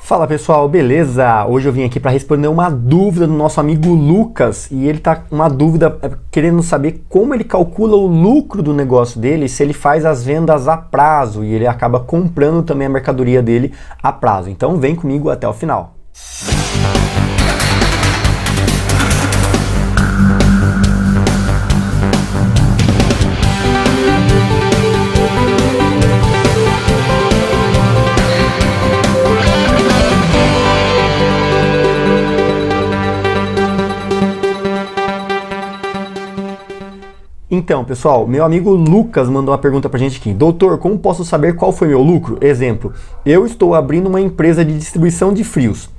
Fala pessoal, beleza? Hoje eu vim aqui para responder uma dúvida do nosso amigo Lucas e ele tá com uma dúvida querendo saber como ele calcula o lucro do negócio dele se ele faz as vendas a prazo e ele acaba comprando também a mercadoria dele a prazo. Então vem comigo até o final. Então, pessoal, meu amigo Lucas mandou uma pergunta pra gente aqui. Doutor, como posso saber qual foi meu lucro? Exemplo, eu estou abrindo uma empresa de distribuição de frios.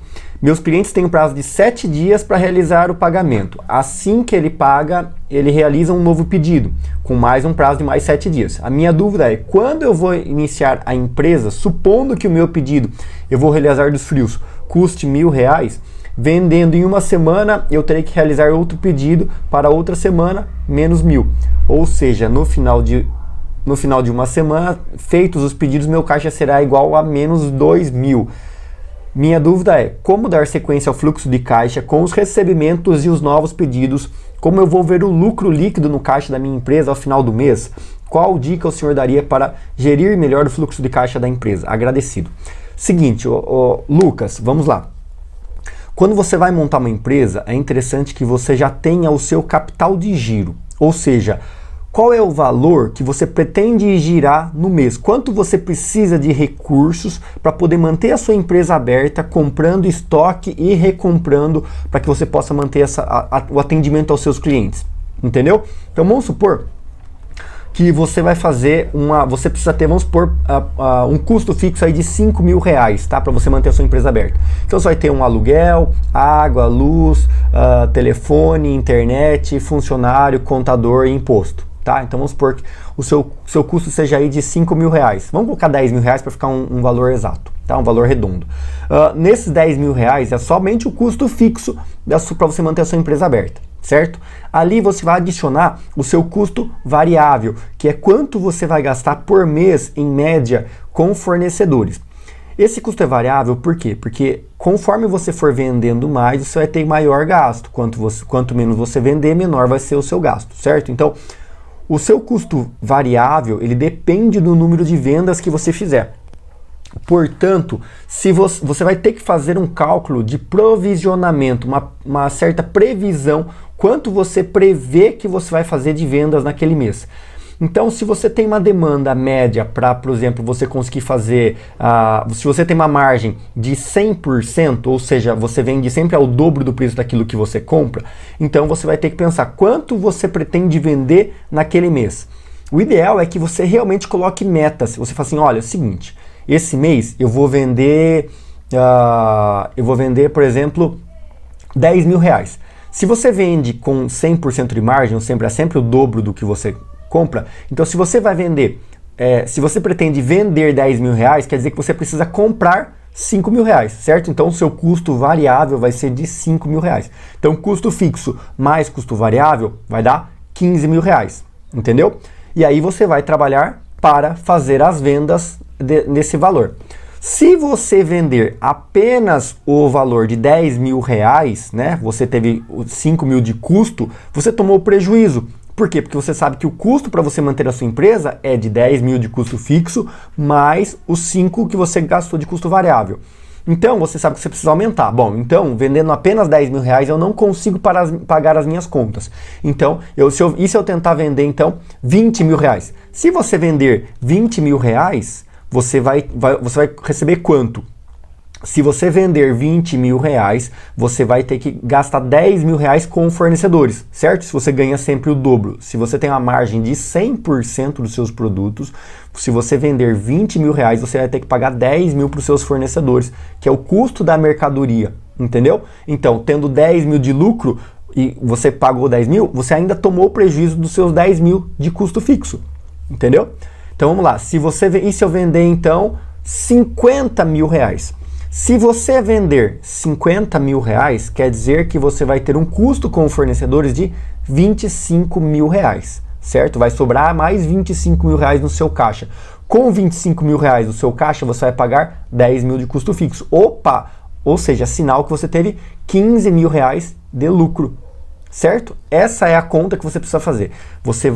Meus clientes têm um prazo de 7 dias para realizar o pagamento. Assim que ele paga, ele realiza um novo pedido, com mais um prazo de mais 7 dias. A minha dúvida é, quando eu vou iniciar a empresa, supondo que o meu pedido, eu vou realizar dos frios, custe R$1.000, vendendo em uma semana, eu terei que realizar outro pedido para outra semana, menos 1.000. Ou seja, no final de uma semana, feitos os pedidos, meu caixa será igual a menos 2.000. Minha dúvida é, como dar sequência ao fluxo de caixa com os recebimentos e os novos pedidos? Como eu vou ver o lucro líquido no caixa da minha empresa ao final do mês? Qual dica o senhor daria para gerir melhor o fluxo de caixa da empresa? Agradecido. Seguinte, Lucas, vamos lá. Quando você vai montar uma empresa, é interessante que você já tenha o seu capital de giro. Ou seja, qual é o valor que você pretende girar no mês? Quanto você precisa de recursos para poder manter a sua empresa aberta, comprando estoque e recomprando para que você possa manter o atendimento aos seus clientes. Entendeu? Então vamos supor que você vai fazer você precisa ter, vamos supor, um custo fixo aí de R$5.000, tá? Para você manter a sua empresa aberta. Então você vai ter um aluguel, água, luz, telefone, internet, funcionário, contador e imposto, tá? Então vamos supor que o seu custo seja aí de R$5.000. Vamos colocar R$10.000 para ficar um valor exato, tá? Um valor redondo. Nesses R$10.000 é somente o custo fixo para você manter a sua empresa aberta, certo? Ali você vai adicionar o seu custo variável, que é quanto você vai gastar por mês, em média, com fornecedores. Esse custo é variável por quê? Porque conforme você for vendendo mais, você vai ter maior gasto. Quanto menos você vender, menor vai ser o seu gasto, certo? Então, o seu custo variável, ele depende do número de vendas que você fizer. Portanto, se você vai ter que fazer um cálculo de provisionamento, uma certa previsão, quanto você prevê que você vai fazer de vendas naquele mês. Então, se você tem uma demanda média para, por exemplo, você conseguir fazer, se você tem uma margem de 100%, ou seja, você vende sempre ao dobro do preço daquilo que você compra, então você vai ter que pensar quanto você pretende vender naquele mês. O ideal é que você realmente coloque metas. Você fala assim, olha, é o seguinte, esse mês eu vou vender, por exemplo, R$10.000. Se você vende com 100% de margem, é sempre o dobro do que você compra, então se você vai vender, se você pretende vender R$10.000, quer dizer que você precisa comprar R$5.000, certo? Então o seu custo variável vai ser de R$5.000. Então custo fixo mais custo variável vai dar R$15.000, entendeu? E aí você vai trabalhar para fazer as vendas nesse valor. Se você vender apenas o valor de R$10.000, né, você teve 5.000 de custo, você tomou prejuízo. Por quê? Porque você sabe que o custo para você manter a sua empresa é de 10.000 de custo fixo, mais os 5 que você gastou de custo variável. Então, você sabe que você precisa aumentar. Bom, então, vendendo apenas R$10.000, eu não consigo pagar as minhas contas. Então, se eu tentar vender, então, R$20.000? Se você vender R$20.000, você vai receber quanto? Se você vender R$20.000, você vai ter que gastar R$10.000 com fornecedores, certo? Se você ganha sempre o dobro. Se você tem uma margem de 100% dos seus produtos, se você vender R$20.000, você vai ter que pagar 10.000 para os seus fornecedores, que é o custo da mercadoria, entendeu? Então, tendo 10.000 de lucro e você pagou 10.000, você ainda tomou o prejuízo dos seus 10.000 de custo fixo, entendeu? Então, vamos lá. Se eu vender, então, R$50.000. Se você vender R$50.000, quer dizer que você vai ter um custo com fornecedores de R$25.000, certo? Vai sobrar mais R$25.000 no seu caixa. Com 25 mil reais do seu caixa, você vai pagar 10 mil de custo fixo. Opa! Ou seja, sinal que você teve 15 mil reais de lucro, certo? Essa é a conta que você precisa fazer. Você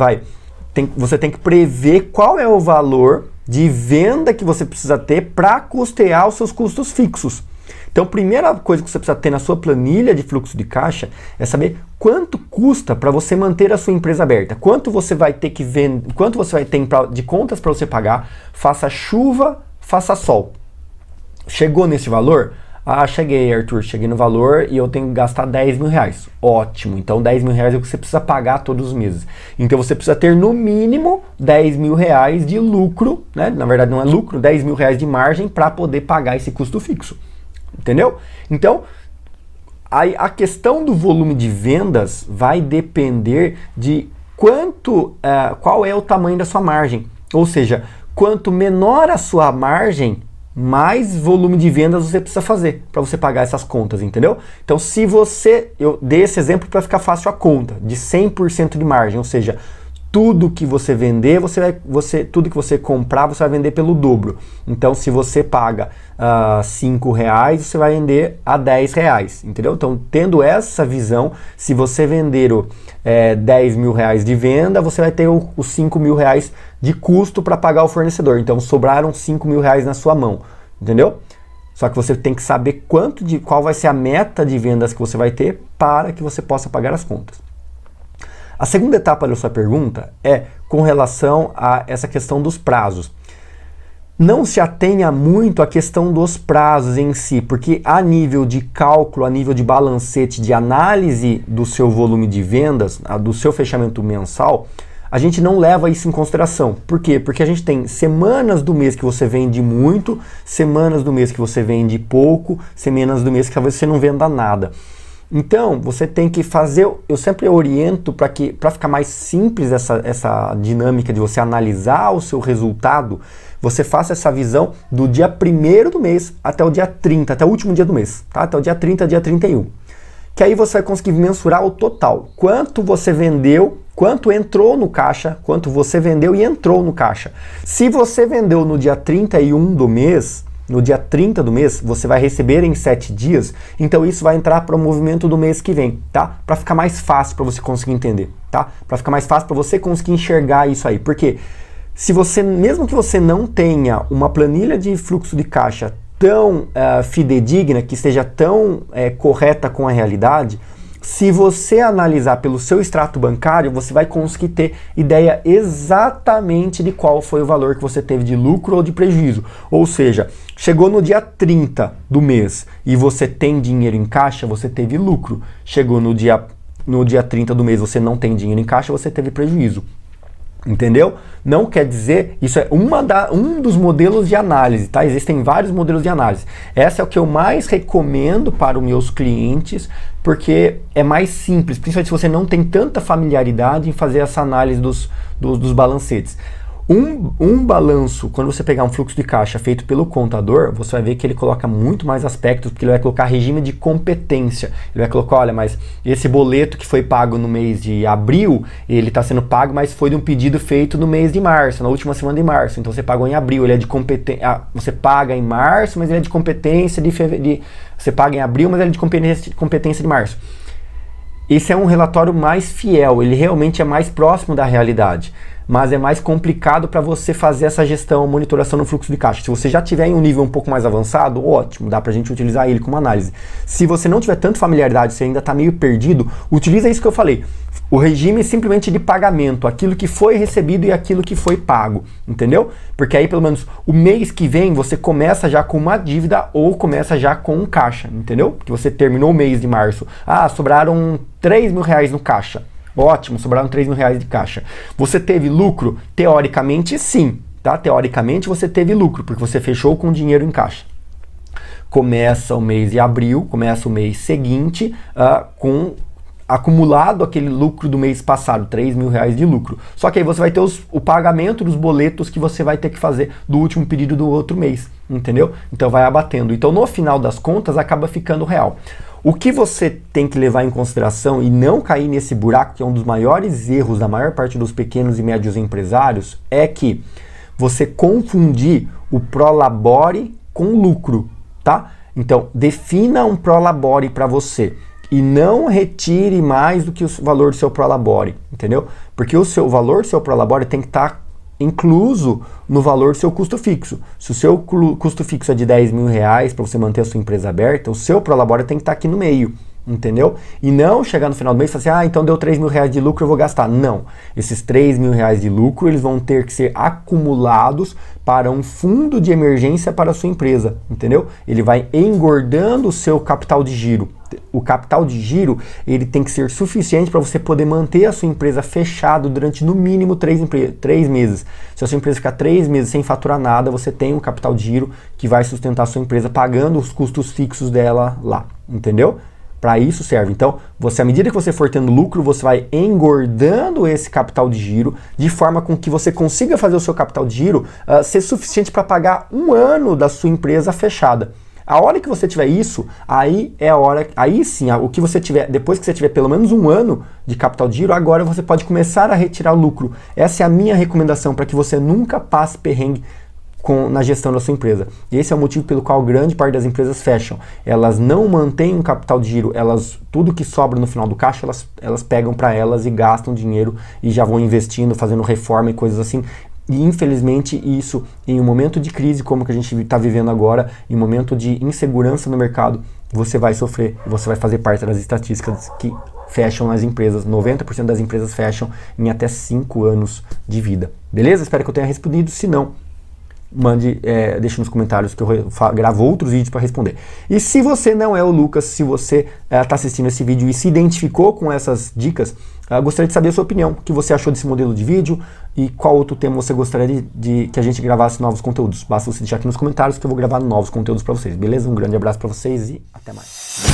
tem que prever qual é o valor de venda que você precisa ter para custear os seus custos fixos. Então, a primeira coisa que você precisa ter na sua planilha de fluxo de caixa é saber quanto custa para você manter a sua empresa aberta. Quanto você vai ter que vender, quanto você vai ter de contas para você pagar, faça chuva, faça sol. Chegou nesse valor? Ah, cheguei, Arthur, cheguei no valor e eu tenho que gastar 10 mil reais. Ótimo, então 10 mil reais é o que você precisa pagar todos os meses. Então você precisa ter no mínimo 10 mil reais de lucro, né? Na verdade não é lucro, 10 mil reais de margem para poder pagar esse custo fixo. Entendeu? Então, a questão do volume de vendas vai depender de qual é o tamanho da sua margem. Ou seja, quanto menor a sua margem, mais volume de vendas você precisa fazer para você pagar essas contas, entendeu? Então, eu dei esse exemplo para ficar fácil a conta, de 100% de margem, ou seja, tudo que você vender, tudo que você comprar, você vai vender pelo dobro. Então, se você paga 5 reais, você vai vender a 10 reais, entendeu? Então, tendo essa visão, se você vender 10 mil reais de venda, você vai ter os 5 mil reais de custo para pagar o fornecedor. Então, sobraram 5 mil reais na sua mão, entendeu? Só que você tem que saber qual vai ser a meta de vendas que você vai ter para que você possa pagar as contas. A segunda etapa da sua pergunta é com relação a essa questão dos prazos. Não se atenha muito à questão dos prazos em si, porque a nível de cálculo, a nível de balancete, de análise do seu volume de vendas, do seu fechamento mensal, a gente não leva isso em consideração. Por quê? Porque a gente tem semanas do mês que você vende muito, semanas do mês que você vende pouco, semanas do mês que talvez você não venda nada. Então, você tem que fazer, eu sempre oriento para ficar mais simples essa dinâmica de você analisar o seu resultado, você faça essa visão do dia 1º do mês até o dia 30, até o último dia do mês, tá? Até o dia 30, dia 31. Que aí você vai conseguir mensurar o total. Quanto você vendeu, quanto entrou no caixa, quanto você vendeu e entrou no caixa. Se você vendeu no dia 31 do mês, no dia 30 do mês, você vai receber em 7 dias, então isso vai entrar para o movimento do mês que vem, tá? Para ficar mais fácil para você conseguir entender, tá? Para ficar mais fácil para você conseguir enxergar isso aí, porque mesmo que você não tenha uma planilha de fluxo de caixa tão fidedigna, que esteja tão correta com a realidade, se você analisar pelo seu extrato bancário, você vai conseguir ter ideia exatamente de qual foi o valor que você teve de lucro ou de prejuízo. Ou seja, chegou no dia 30 do mês e você tem dinheiro em caixa, você teve lucro. Chegou no dia 30 do mês, você não tem dinheiro em caixa, você teve prejuízo. Entendeu? Não quer dizer, isso é um dos modelos de análise, tá? Existem vários modelos de análise. Essa é o que eu mais recomendo para os meus clientes, porque é mais simples, principalmente se você não tem tanta familiaridade em fazer essa análise dos balancetes. Um balanço, quando você pegar um fluxo de caixa feito pelo contador, você vai ver que ele coloca muito mais aspectos, porque ele vai colocar regime de competência. Ele vai colocar, olha, mas esse boleto que foi pago no mês de abril, ele está sendo pago, mas foi de um pedido feito no mês de março, na última semana de março. Então você pagou em abril, ele é de competência. Você paga em março, mas ele é de competência de fevereiro. Você paga em abril, mas ele é de competência de março. Esse é um relatório mais fiel, ele realmente é mais próximo da realidade, mas é mais complicado para você fazer essa gestão, monitoração no fluxo de caixa. Se você já tiver em um nível um pouco mais avançado, ótimo, dá para a gente utilizar ele como análise. Se você não tiver tanta familiaridade, você ainda está meio perdido, utiliza isso que eu falei. O regime é simplesmente de pagamento, aquilo que foi recebido e aquilo que foi pago, entendeu? Porque aí pelo menos o mês que vem você começa já com uma dívida ou começa já com um caixa, entendeu? Que você terminou o mês de março, sobraram 3 mil reais no caixa, ótimo, sobraram 3 mil reais de caixa. Você teve lucro? Teoricamente sim, tá? Teoricamente você teve lucro, porque você fechou com dinheiro em caixa. Começa o mês de abril, começa o mês seguinte com acumulado aquele lucro do mês passado, 3 mil reais de lucro. Só que aí você vai ter o pagamento dos boletos que você vai ter que fazer do último pedido do outro mês, entendeu? Então vai abatendo. Então no final das contas acaba ficando real. O que você tem que levar em consideração e não cair nesse buraco, que é um dos maiores erros da maior parte dos pequenos e médios empresários, é que você confundir o prolabore com lucro, tá? Então, defina um prolabore para você e não retire mais do que o valor do seu prolabore, entendeu? Porque o seu valor do seu prolabore tem que estar incluso no valor do seu custo fixo. Se o seu custo fixo é de 10 mil reais para você manter a sua empresa aberta, o seu prolabore tem que estar aqui no meio, entendeu? E não chegar no final do mês e falar assim, então deu 3 mil reais de lucro, eu vou gastar. Não. Esses 3 mil reais de lucro, eles vão ter que ser acumulados para um fundo de emergência para a sua empresa, entendeu? Ele vai engordando o seu capital de giro. O capital de giro, ele tem que ser suficiente para você poder manter a sua empresa fechada durante no mínimo 3 meses. Se a sua empresa ficar 3 meses sem faturar nada, você tem um capital de giro que vai sustentar a sua empresa pagando os custos fixos dela lá, entendeu? Para isso serve. Então, à medida que você for tendo lucro, você vai engordando esse capital de giro de forma com que você consiga fazer o seu capital de giro ser suficiente para pagar um ano da sua empresa fechada. A hora que você tiver isso, aí é a hora, aí sim, o que você tiver, depois que você tiver pelo menos um ano de capital de giro, agora você pode começar a retirar o lucro. Essa é a minha recomendação para que você nunca passe perrengue na gestão da sua empresa. E esse é o motivo pelo qual grande parte das empresas fecham. Elas não mantêm um capital de giro, tudo que sobra no final do caixa, elas pegam para elas e gastam dinheiro e já vão investindo, fazendo reforma e coisas assim. E infelizmente isso, em um momento de crise como que a gente está vivendo agora, em um momento de insegurança no mercado, você vai sofrer, você vai fazer parte das estatísticas que fecham nas empresas. 90% das empresas fecham em até 5 anos de vida. Beleza? Espero que eu tenha respondido. Se não, deixe nos comentários que eu gravo outros vídeos para responder. E se você não é o Lucas, se você está assistindo esse vídeo e se identificou com essas dicas, gostaria de saber a sua opinião, o que você achou desse modelo de vídeo e qual outro tema você gostaria de que a gente gravasse novos conteúdos. Basta você deixar aqui nos comentários que eu vou gravar novos conteúdos para vocês, beleza? Um grande abraço para vocês e até mais.